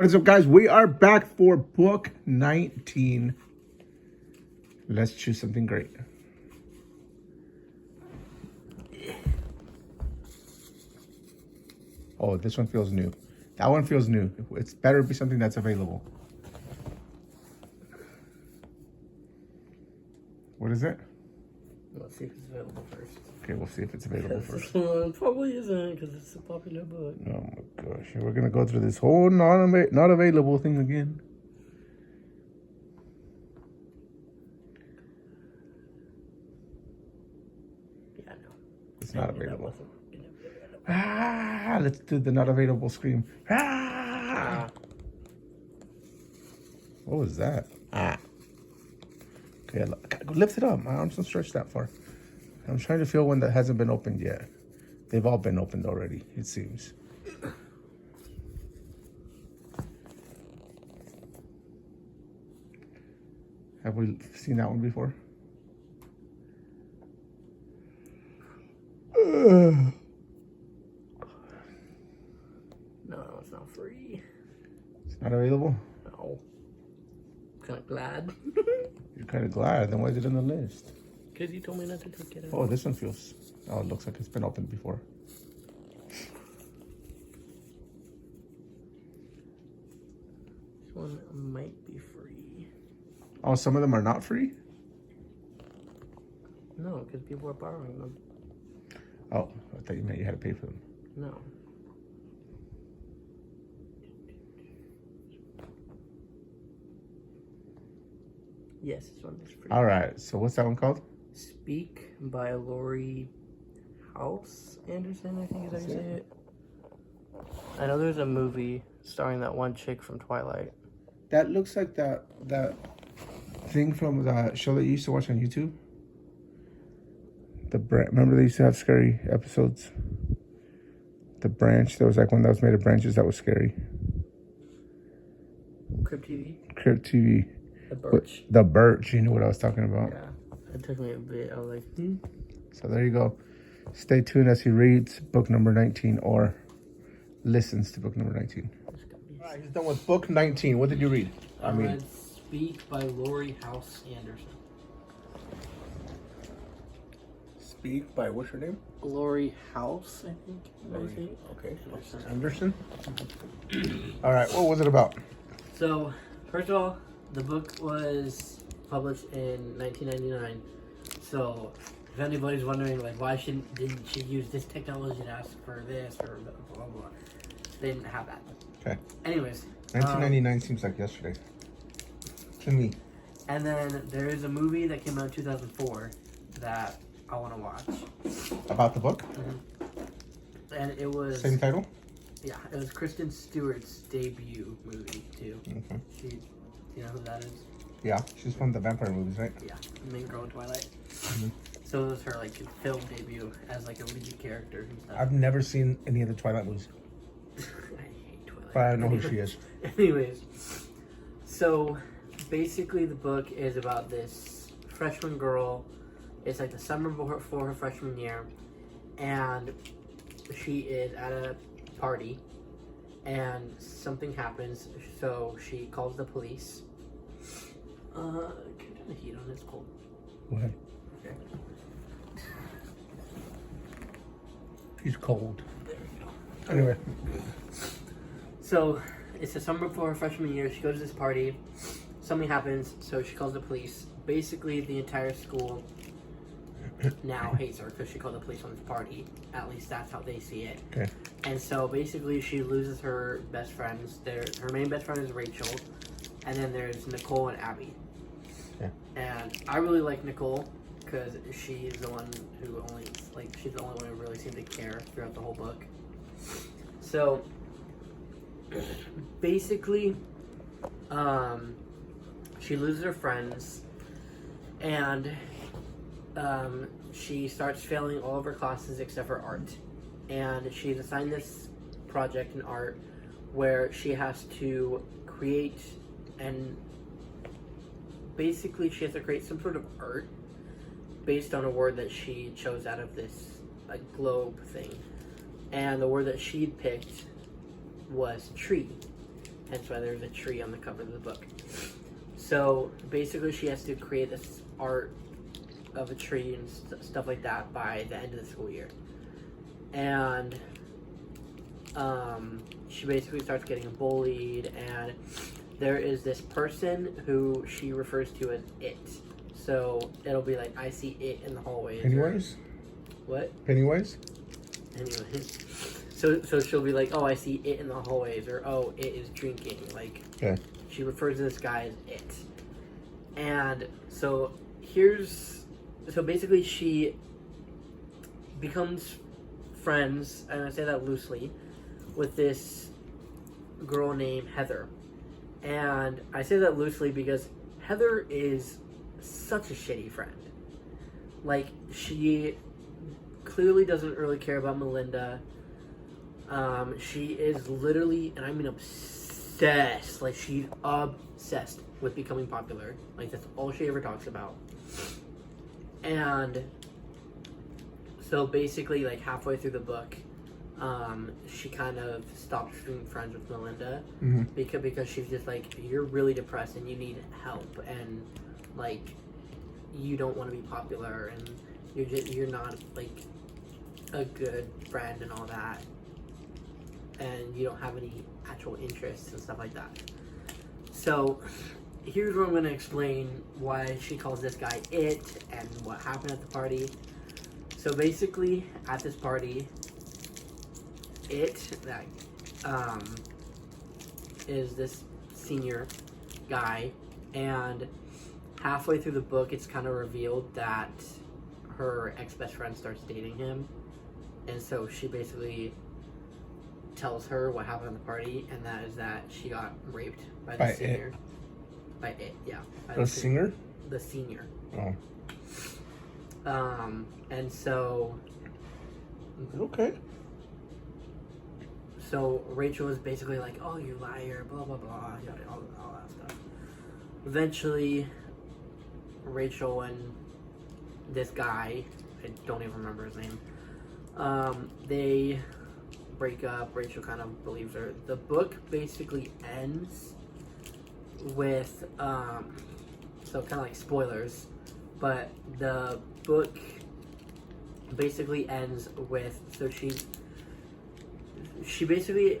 What is up, guys? We are back for book 19. Let's choose something great. Oh, this one feels new. That one feels new. It's better be something that's available. What is it? Let's see if it's available first. Okay, we'll see if it's available first. This one probably isn't because it's a popular book. Oh my gosh. We're going to go through this whole not available thing again. Yeah, no. It's not available. Let's do the not available scream. What was that? Okay, lift it up. My arms don't stretch that far. I'm trying to feel one that hasn't been opened yet. They've all been opened already, it seems. Have we seen that one before? No, it's not free. It's not available? No. I'm kind of glad. You're kind of glad. Then why is it on the list? Because you told me not to take it out. Oh, this one feels... Oh, it looks like it's been opened before. This one might be free. Oh, some of them are not free? No, because people are borrowing them. Oh, I thought you meant you had to pay for them. No. Yes, this one is free. All right, so what's that one called? Speak by Laurie Halse Anderson, I think is how you say it. I know there's a movie starring that one chick from Twilight. That looks like that thing from the show that you used to watch on YouTube. Remember they used to have scary episodes? The Branch, there was like one that was made of branches that was scary. Crypt TV? Crypt TV. The Birch. The Birch, you knew what I was talking about. Yeah, it took me a bit. I was like, So there you go. Stay tuned as he reads book number 19 or listens to book number 19. All right, he's done with book 19. What did you read? I read Speak by Laurie Halse Anderson. Speak by, what's your name? Laurie Halse, I think. Laurie. Okay. Anderson. All right, what was it about? So, first of all, the book was published in 1999. So, if anybody's wondering, like, why didn't she use this technology to ask for this or blah, blah, blah, they didn't have that. Okay. Anyways. 1999 seems like yesterday. To me. And then there is a movie that came out in 2004 that I want to watch. About the book? Mm-hmm. And it was... Same title? Yeah, it was Kristen Stewart's debut movie, too. Okay. You know who that is? Yeah, she's from the vampire movies, right? Yeah, the main girl in Twilight. Mm-hmm. So it was her, like, film debut as, like, a lead character and stuff. I've never seen any of the Twilight movies. I hate Twilight. But I know who she is. Anyways, so basically the book is about this freshman girl. It's like the summer before her freshman year, and she is at a party, and something happens, so she calls the police. Can you turn the heat on? It's cold. Go ahead. Okay. She's cold. There we go. Anyway. So, it's the summer before her freshman year. She goes to this party. Something happens, so she calls the police. Basically, the entire school now hates her because she called the police on this party. At least that's how they see it. Okay. And so, basically, she loses her best friends. Her main best friend is Rachel. And then there's Nicole and Abby. Okay. And I really like Nicole because she's the one who she's the only one who really seemed to care throughout the whole book. So... basically, she loses her friends, and she starts failing all of her classes except for art. And she's assigned this project in art where she has to create she has to create some sort of art based on a word that she chose out of this globe thing. And the word that she'd picked was tree. hence why there's a tree on the cover of the book. So basically she has to create this art of a tree and stuff like that by the end of the school year. And she basically starts getting bullied, and there is this person who she refers to as it. So it'll be like, I see it in the hallways. Pennywise? What? Pennywise? Anyway. So she'll be like, oh, I see it in the hallways, or oh, it is drinking. Like, okay. She refers to this guy as it. And so basically she becomes friends, and I say that loosely, with this girl named Heather. And I say that loosely because Heather is such a shitty friend. Like, she clearly doesn't really care about Melinda. She is literally, and I mean obsessed, like she's obsessed with becoming popular. Like, that's all she ever talks about. And so basically, like, halfway through the book, she kind of stops being friends with Melinda, because she's just like, you're really depressed and you need help, and like, you don't want to be popular, and you're not like a good friend and all that, and you don't have any actual interests and stuff like that. So here's where I'm going to explain why she calls this guy it and what happened at the party. So basically, at this party, that is this senior guy, and halfway through the book, it's kind of revealed that her ex-best friend starts dating him, and so she basically tells her what happened at the party, and that is that she got raped by the senior. It. By it, yeah. The singer? The senior. Oh. And so... Okay. So Rachel is basically like, oh, you liar, blah, blah, blah, all that stuff. Eventually, Rachel and this guy, I don't even remember his name, they break up. Rachel kind of believes her. The book basically ends with, so kind of like spoilers, but the book basically ends with, so she basically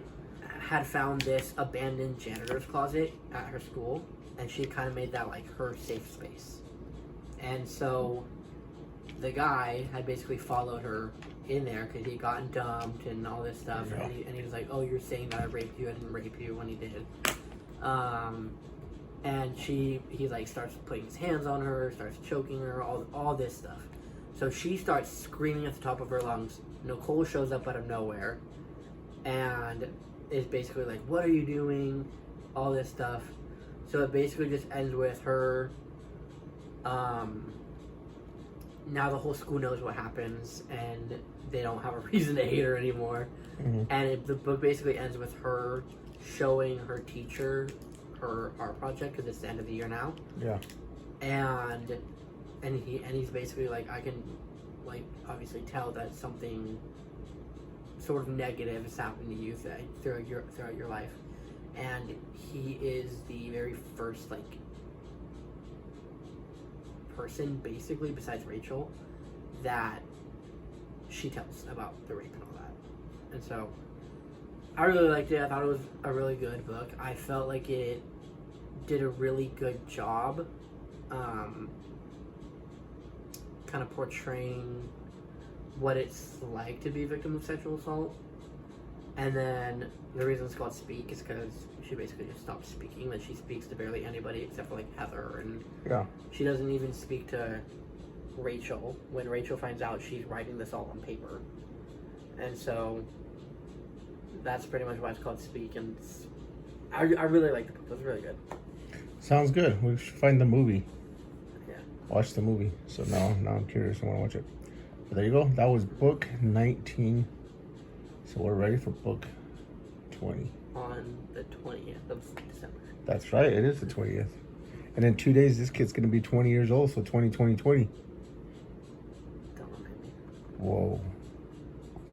had found this abandoned janitor's closet at her school, and she kind of made that like her safe space. And so the guy had basically followed her in there because he'd gotten dumped and all this stuff, yeah. and he was like, oh, you're saying that I raped you? I didn't rape you, when he did. And he like starts putting his hands on her, starts choking her, all this stuff. So she starts screaming at the top of her lungs. Nicole shows up out of nowhere and is basically like, what are you doing? All this stuff. So it basically just ends with her, now the whole school knows what happens, and they don't have a reason to hate her anymore. And the book basically ends with her showing her teacher her art project, because it's the end of the year now. Yeah. And he's basically like, I can like obviously tell that something sort of negative has happened to you throughout your life, and he is the very first like person, basically besides Rachel, that she tells about the rape and all that. And so I really liked it. I thought it was a really good book. I felt like it did a really good job kind of portraying what it's like to be a victim of sexual assault. And then the reason it's called Speak is because she basically just stopped speaking. That she speaks to barely anybody except for like Heather, and yeah, she doesn't even speak to Rachel. When Rachel finds out, she's writing this all on paper. And so that's pretty much why it's called Speak. And I really liked the book. It was really good. sounds good. We should find the movie. Yeah. Watch the movie. So now I'm curious. I want to watch it. But there you go. That was book 19. So we're ready for book 20. On the 20th of December. That's right. It is the 20th. And in 2 days, this kid's going to be 20 years old. So 20.